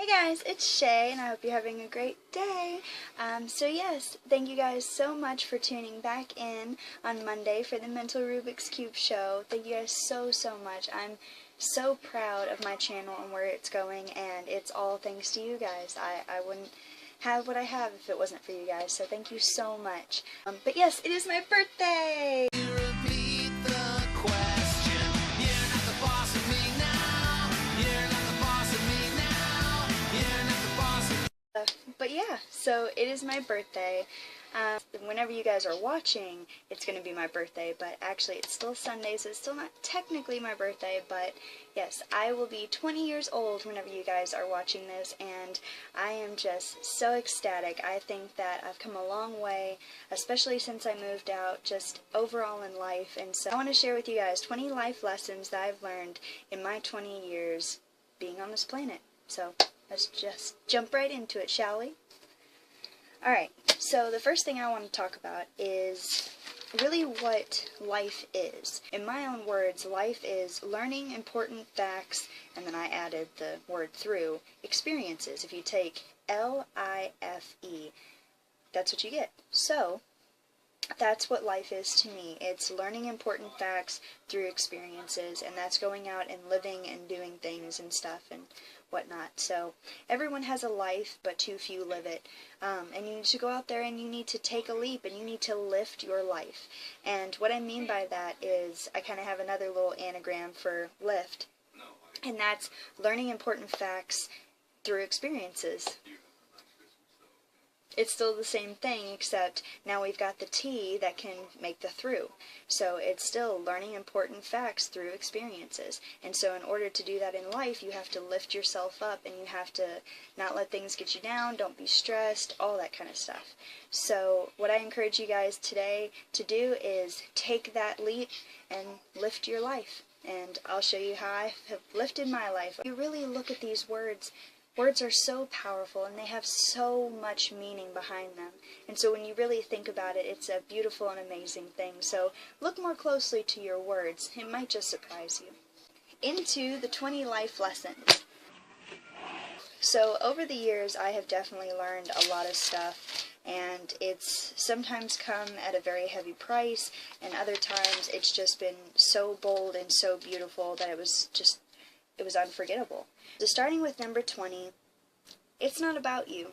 Hey guys, it's Shay, and I hope you're having a great day. So yes, thank you guys so much for tuning back in on Monday for the Mental Rubik's Cube show. Thank you guys so much. I'm so proud of my channel and where it's going, and it's all thanks to you guys. I wouldn't have what I have if it wasn't for you guys, so thank you so much. But yes, it is my birthday! But yeah, so it is my birthday. Whenever you guys are watching, it's going to be my birthday, but actually it's still Sunday, so it's still not technically my birthday, but yes, I will be 20 years old whenever you guys are watching this, and I am just so ecstatic. I think that I've come a long way, especially since I moved out, just overall in life, and so I want to share with you guys 20 life lessons that I've learned in my 20 years being on this planet. So let's just jump right into it, shall we? Alright, so the first thing I want to talk about is really what life is. In my own words, life is learning important facts, and then I added the word through, experiences. If you take L-I-F-E, that's what you get. So, that's what life is to me. It's learning important facts through experiences, and that's going out and living and doing things and stuff and whatnot. So everyone has a life, but too few live it. And you need to go out there and you need to take a leap and you need to lift your life. And what I mean by that is I kind of have another little anagram for lift, and that's learning important facts through experiences. It's still the same thing, except now we've got the T that can make the through. So it's still learning important facts through experiences. And so in order to do that in life, you have to lift yourself up and you have to not let things get you down, don't be stressed, all that kind of stuff. So what I encourage you guys today to do is take that leap and lift your life. And I'll show you how I have lifted my life. If you really look at these words, words are so powerful and they have so much meaning behind them. And so when you really think about it, it's a beautiful and amazing thing. So look more closely to your words. It might just surprise you. Into the 20 life lessons. So over the years, I have definitely learned a lot of stuff, and it's sometimes come at a very heavy price, and other times it's just been so bold and so beautiful that it was unforgettable. So starting with number 20, it's not about you.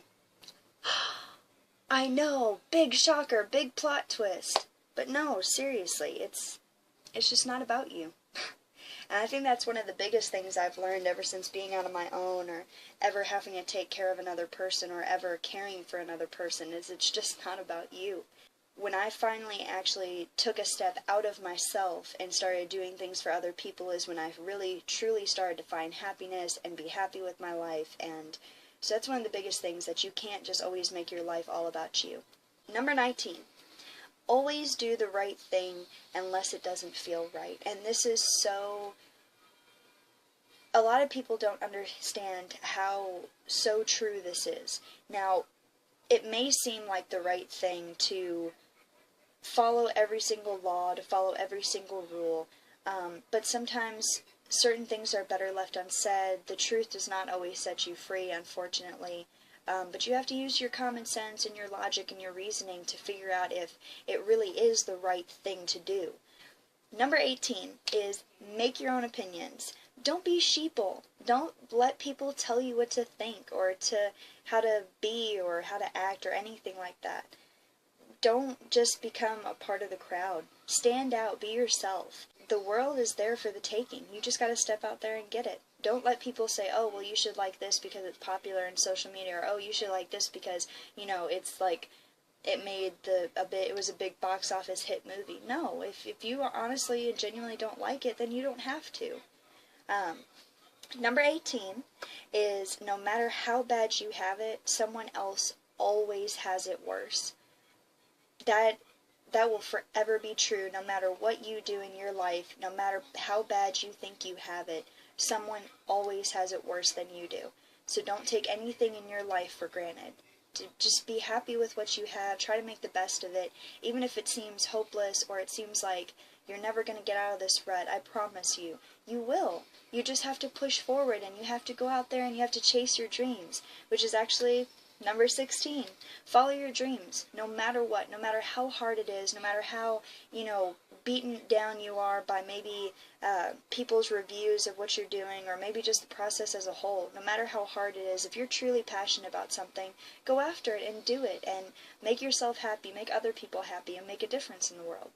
I know, big shocker, big plot twist. But no, seriously, it's just not about you. And I think that's one of the biggest things I've learned ever since being out on my own, or ever having to take care of another person, or ever caring for another person, is it's just not about you. When I finally actually took a step out of myself and started doing things for other people is when I really, truly started to find happiness and be happy with my life. And so that's one of the biggest things, that you can't just always make your life all about you. Number 19. Always do the right thing unless it doesn't feel right. And this is so... a lot of people don't understand how so true this is. Now, it may seem like the right thing to follow every single law, to follow every single rule, but sometimes certain things are better left unsaid. The truth does not always set you free, unfortunately, but you have to use your common sense and your logic and your reasoning to figure out if it really is the right thing to do. Number 18 is make your own opinions. Don't be sheeple. Don't let people tell you what to think or how to be or how to act or anything like that. Don't just become a part of the crowd. Stand out. Be yourself. The world is there for the taking. You just got to step out there and get it. Don't let people say, oh, well, you should like this because it's popular in social media, or oh, you should like this because, you know, it's like it was a big box office hit movie. No, if you honestly and genuinely don't like it, then you don't have to. Number 18 is no matter how bad you have it, someone else always has it worse. That will forever be true no matter what you do in your life, no matter how bad you think you have it, someone always has it worse than you do. So don't take anything in your life for granted. Just be happy with what you have, try to make the best of it, even if it seems hopeless or it seems like You're never going to get out of this rut, I promise you. You will. You just have to push forward, and you have to go out there and you have to chase your dreams, which is actually number 16. Follow your dreams, no matter what, no matter how hard it is, no matter how, beaten down you are by maybe people's reviews of what you're doing, or maybe just the process as a whole. No matter how hard it is, if you're truly passionate about something, go after it and do it, and make yourself happy, make other people happy, and make a difference in the world.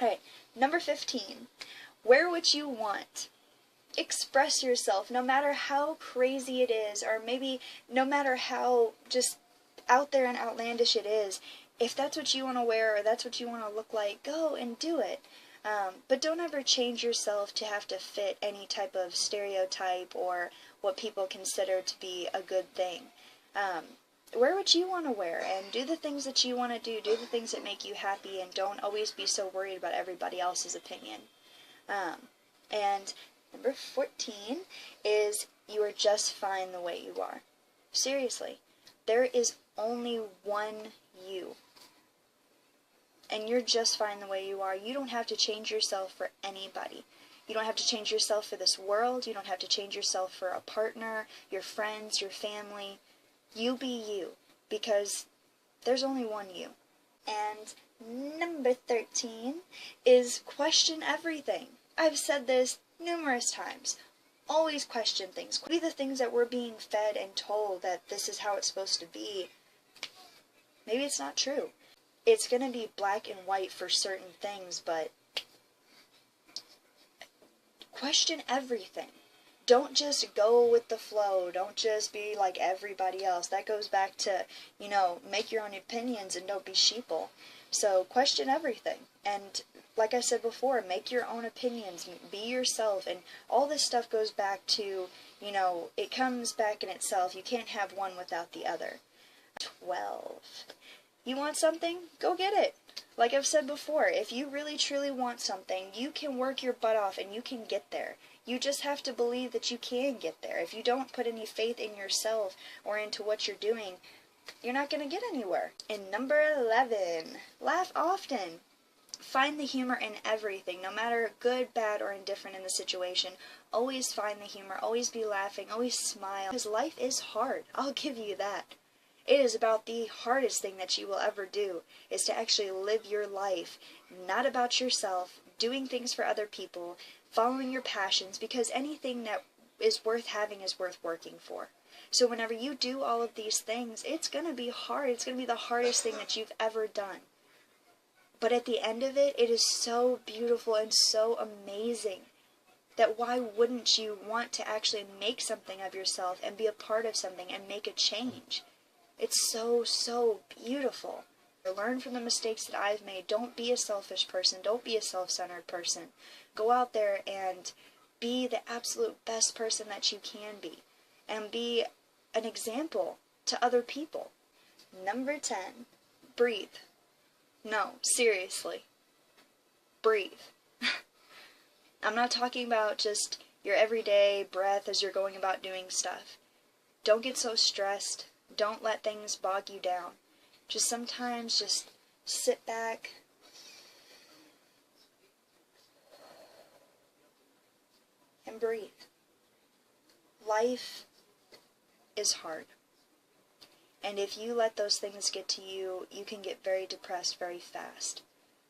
Alright, number 15. Wear what you want. Express yourself, no matter how crazy it is, or maybe no matter how just out there and outlandish it is. If that's what you want to wear, or that's what you want to look like, go and do it. But don't ever change yourself to have to fit any type of stereotype or what people consider to be a good thing. Wear what you want to wear, and do the things that you want to do the things that make you happy, and don't always be so worried about everybody else's opinion. And number 14 is you are just fine the way you are. Seriously, there is only one you. And you're just fine the way you are. You don't have to change yourself for anybody. You don't have to change yourself for this world. You don't have to change yourself for a partner, your friends, your family. You be you, because there's only one you. And number 13 is question everything. I've said this numerous times. Always question things. Be the things that we're being fed and told that this is how it's supposed to be. Maybe it's not true. It's going to be black and white for certain things, but question everything. Don't just go with the flow. Don't just be like everybody else. That goes back to, make your own opinions and don't be sheeple. So question everything. And like I said before, make your own opinions. Be yourself. And all this stuff goes back to, it comes back in itself. You can't have one without the other. 12. You want something? Go get it. Like I've said before, if you really truly want something, you can work your butt off and you can get there. You just have to believe that you can get there. If you don't put any faith in yourself or into what you're doing, you're not going to get anywhere. And number 11, laugh often. Find the humor in everything, no matter good, bad, or indifferent in the situation. Always find the humor, always be laughing, always smile. Because life is hard, I'll give you that. It is about the hardest thing that you will ever do, is to actually live your life, not about yourself, doing things for other people, following your passions, because anything that is worth having is worth working for. So whenever you do all of these things, it's going to be hard. It's going to be the hardest thing that you've ever done. But at the end of it, it is so beautiful and so amazing that why wouldn't you want to actually make something of yourself and be a part of something and make a change? It's so, so beautiful. Learn from the mistakes that I've made. Don't be a selfish person. Don't be a self-centered person. Go out there and be the absolute best person that you can be. And be an example to other people. Number 10, breathe. No, seriously. Breathe. I'm not talking about just your everyday breath as you're going about doing stuff. Don't get so stressed. Don't let things bog you down. Just sometimes just sit back. And breathe. Life is hard. And if you let those things get to you, you can get very depressed very fast.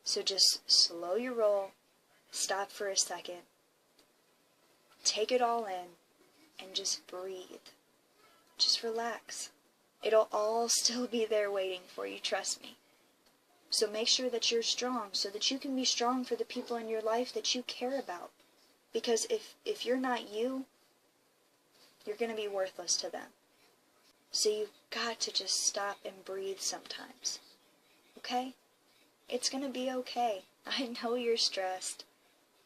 So just slow your roll, stop for a second, take it all in, and just breathe. Just relax. It'll all still be there waiting for you, trust me. So make sure that you're strong so that you can be strong for the people in your life that you care about. Because if you're not you, you're going to be worthless to them. So you've got to just stop and breathe sometimes. Okay? It's going to be okay. I know you're stressed.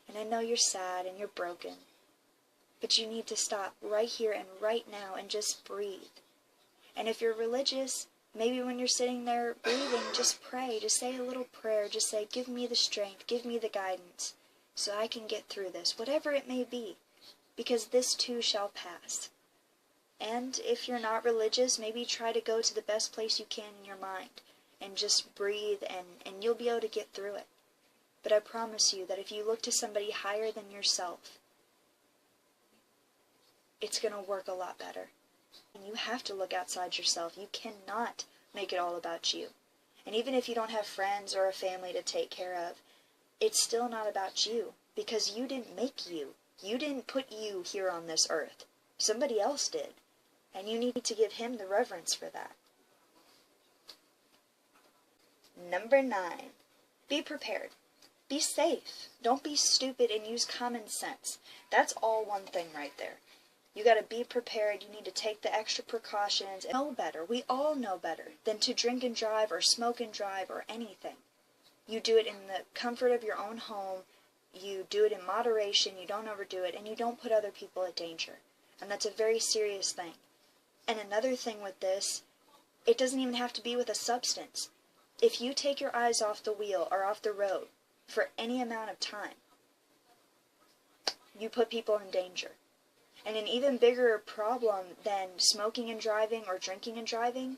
And I know you're sad and you're broken. But you need to stop right here and right now and just breathe. And if you're religious, maybe when you're sitting there breathing, just pray. Just say a little prayer. Just say, give me the strength. Give me the guidance. So I can get through this. Whatever it may be. Because this too shall pass. And if you're not religious, maybe try to go to the best place you can in your mind. And just breathe and you'll be able to get through it. But I promise you that if you look to somebody higher than yourself, it's going to work a lot better. And you have to look outside yourself. You cannot make it all about you. And even if you don't have friends or a family to take care of, it's still not about you, because you didn't make you. You didn't put you here on this earth. Somebody else did. And you need to give him the reverence for that. Number 9, be prepared. Be safe. Don't be stupid and use common sense. That's all one thing right there. You got to be prepared. You need to take the extra precautions and know better. We all know better than to drink and drive or smoke and drive or anything. You do it in the comfort of your own home. You do it in moderation. You don't overdo it, and you don't put other people at danger. And that's a very serious thing. And another thing with this, it doesn't even have to be with a substance. If you take your eyes off the wheel or off the road for any amount of time, you put people in danger. And an even bigger problem than smoking and driving or drinking and driving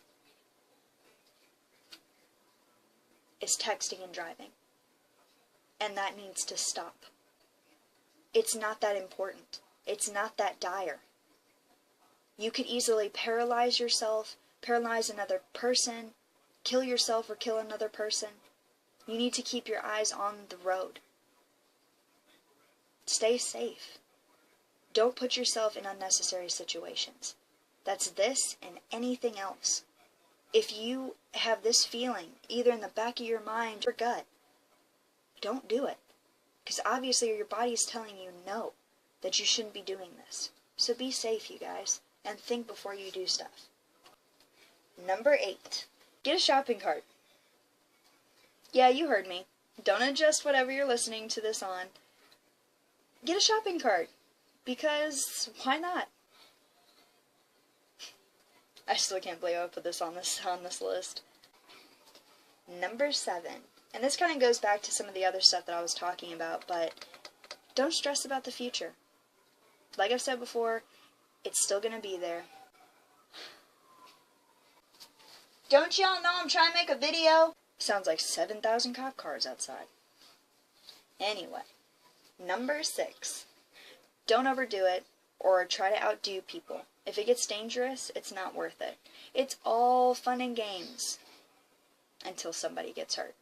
is texting and driving. And that needs to stop. It's not that important. It's not that dire. You could easily paralyze yourself, paralyze another person, kill yourself or kill another person. You need to keep your eyes on the road. Stay safe. Don't put yourself in unnecessary situations. That's this and anything else. If you have this feeling, either in the back of your mind or gut, don't do it. Because obviously your body is telling you no, that you shouldn't be doing this. So be safe, you guys, and think before you do stuff. Number 8, get a shopping cart. Yeah, you heard me. Don't adjust whatever you're listening to this on. Get a shopping cart. Because, why not? I still can't believe I put this on this list. Number 7. And this kind of goes back to some of the other stuff that I was talking about, but don't stress about the future. Like I've said before, it's still going to be there. Don't y'all know I'm trying to make a video? Sounds like 7,000 cop cars outside. Anyway, number 6. Don't overdo it or try to outdo people. If it gets dangerous, it's not worth it. It's all fun and games until somebody gets hurt.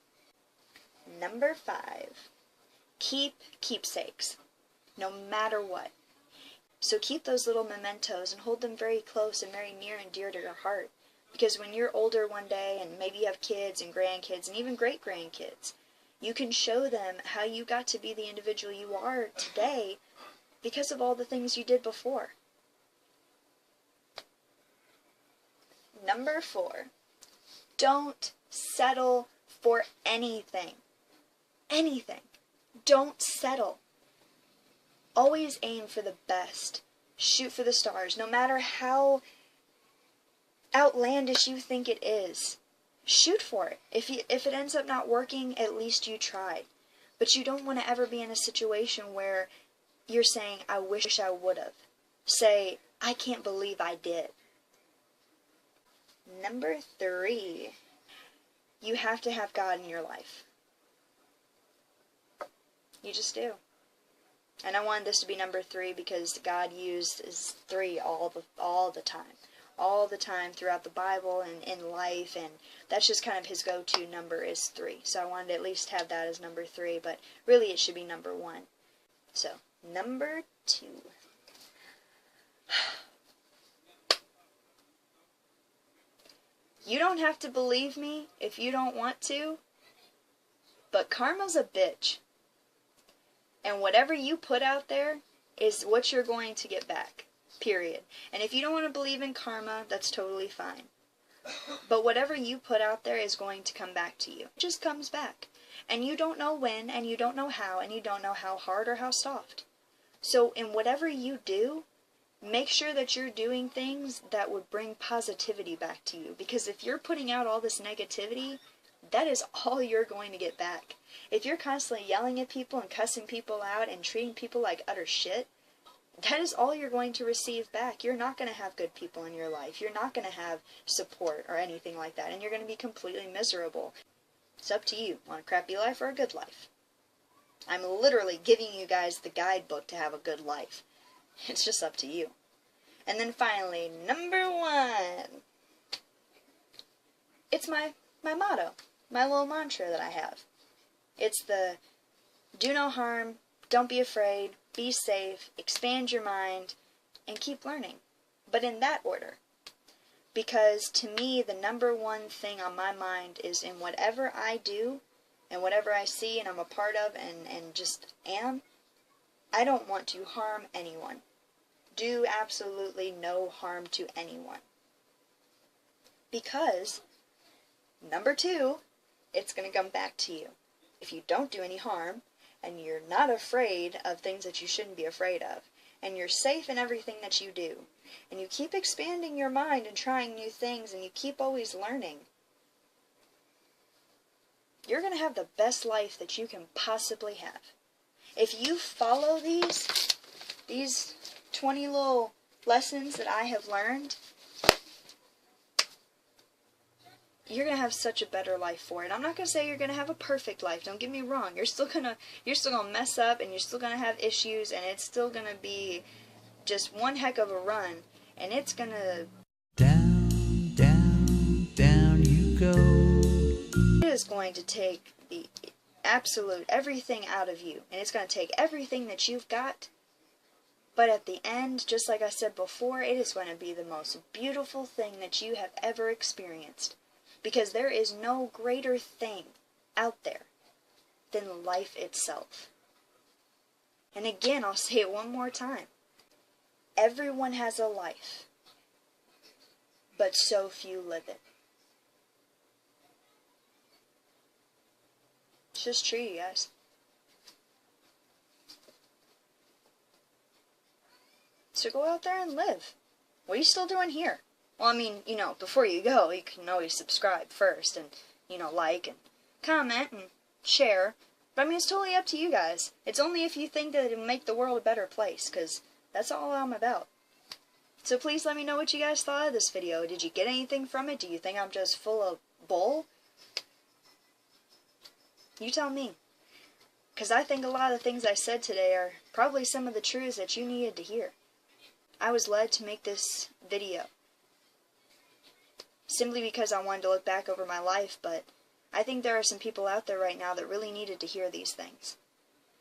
Number 5. Keep keepsakes, no matter what. So keep those little mementos and hold them very close and very near and dear to your heart. Because when you're older one day and maybe you have kids and grandkids and even great-grandkids, you can show them how you got to be the individual you are today because of all the things you did before. Number 4, don't settle for anything. Anything. Don't settle. Always aim for the best. Shoot for the stars. No matter how outlandish you think it is, shoot for it. If it ends up not working, at least you tried. But you don't want to ever be in a situation where you're saying, I wish I would have. Say, I can't believe I did. Number 3, you have to have God in your life. You just do. And I wanted this to be number 3 because God uses 3 all the time. All the time throughout the Bible and in life, and that's just kind of his go-to number is 3. So I wanted to at least have that as number 3, but really it should be number 1. So, number 2. You don't have to believe me if you don't want to, but karma's a bitch. And whatever you put out there is what you're going to get back. Period. And if you don't want to believe in karma, that's totally fine. But whatever you put out there is going to come back to you. It just comes back. And you don't know when, and you don't know how, and you don't know how hard or how soft. So in whatever you do, make sure that you're doing things that would bring positivity back to you. Because if you're putting out all this negativity, that is all you're going to get back. If you're constantly yelling at people and cussing people out and treating people like utter shit, that is all you're going to receive back. You're not going to have good people in your life. You're not going to have support or anything like that. And you're going to be completely miserable. It's up to you. Want a crappy life or a good life? I'm literally giving you guys the guidebook to have a good life. It's just up to you. And then finally, number 1. It's my motto, my little mantra that I have. It's the do no harm, don't be afraid, be safe, expand your mind, and keep learning. But in that order. Because to me, the number 1 thing on my mind is in whatever I do and whatever I see and I'm a part of and just am, I don't want to harm anyone. Do absolutely no harm to anyone. Because, number 2, it's going to come back to you. If you don't do any harm, and you're not afraid of things that you shouldn't be afraid of, and you're safe in everything that you do, and you keep expanding your mind and trying new things, and you keep always learning, you're going to have the best life that you can possibly have. If you follow these 20 little lessons that I have learned, you're going to have such a better life for it. I'm not going to say you're going to have a perfect life. Don't get me wrong. You're still going to mess up, and you're still going to have issues, and it's still going to be just one heck of a run, and it's going to down, down, down you go. It is going to take the absolute everything out of you, and it's going to take everything that you've got. But at the end, just like I said before, it is going to be the most beautiful thing that you have ever experienced. Because there is no greater thing out there than life itself. And again, I'll say it one more time. Everyone has a life, but so few live it. It's just true, you guys. So go out there and live. What are you still doing here? Well, I mean, before you go, you can always subscribe first and, like and comment and share. But, I mean, it's totally up to you guys. It's only if you think that it'll make the world a better place, because that's all I'm about. So please let me know what you guys thought of this video. Did you get anything from it? Do you think I'm just full of bull? You tell me. Because I think a lot of the things I said today are probably some of the truths that you needed to hear. I was led to make this video simply because I wanted to look back over my life, but I think there are some people out there right now that really needed to hear these things.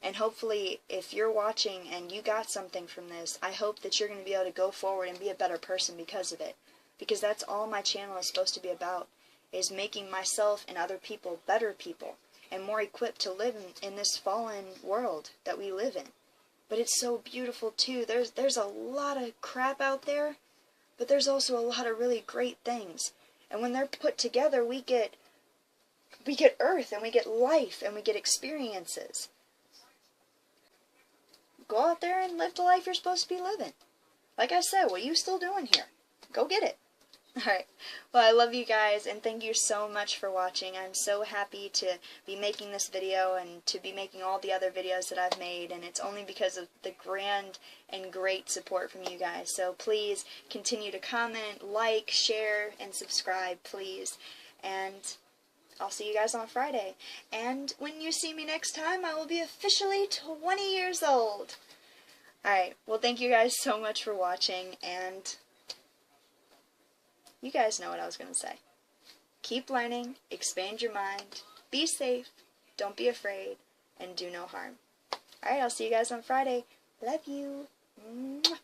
And hopefully, if you're watching and you got something from this, I hope that you're going to be able to go forward and be a better person because of it. Because that's all my channel is supposed to be about, is making myself and other people better people and more equipped to live in this fallen world that we live in. But it's so beautiful too. There's a lot of crap out there, but there's also a lot of really great things. And when they're put together, we get earth, and we get life, and we get experiences. Go out there and live the life you're supposed to be living. Like I said, what are you still doing here? Go get it. Alright, well, I love you guys, and thank you so much for watching. I'm so happy to be making this video and to be making all the other videos that I've made, and it's only because of the grand and great support from you guys. So please continue to comment, like, share, and subscribe, please. And I'll see you guys on Friday. And when you see me next time, I will be officially 20 years old. Alright, well, thank you guys so much for watching, and you guys know what I was going to say. Keep learning, expand your mind, be safe, don't be afraid, and do no harm. Alright, I'll see you guys on Friday. Love you. Mwah.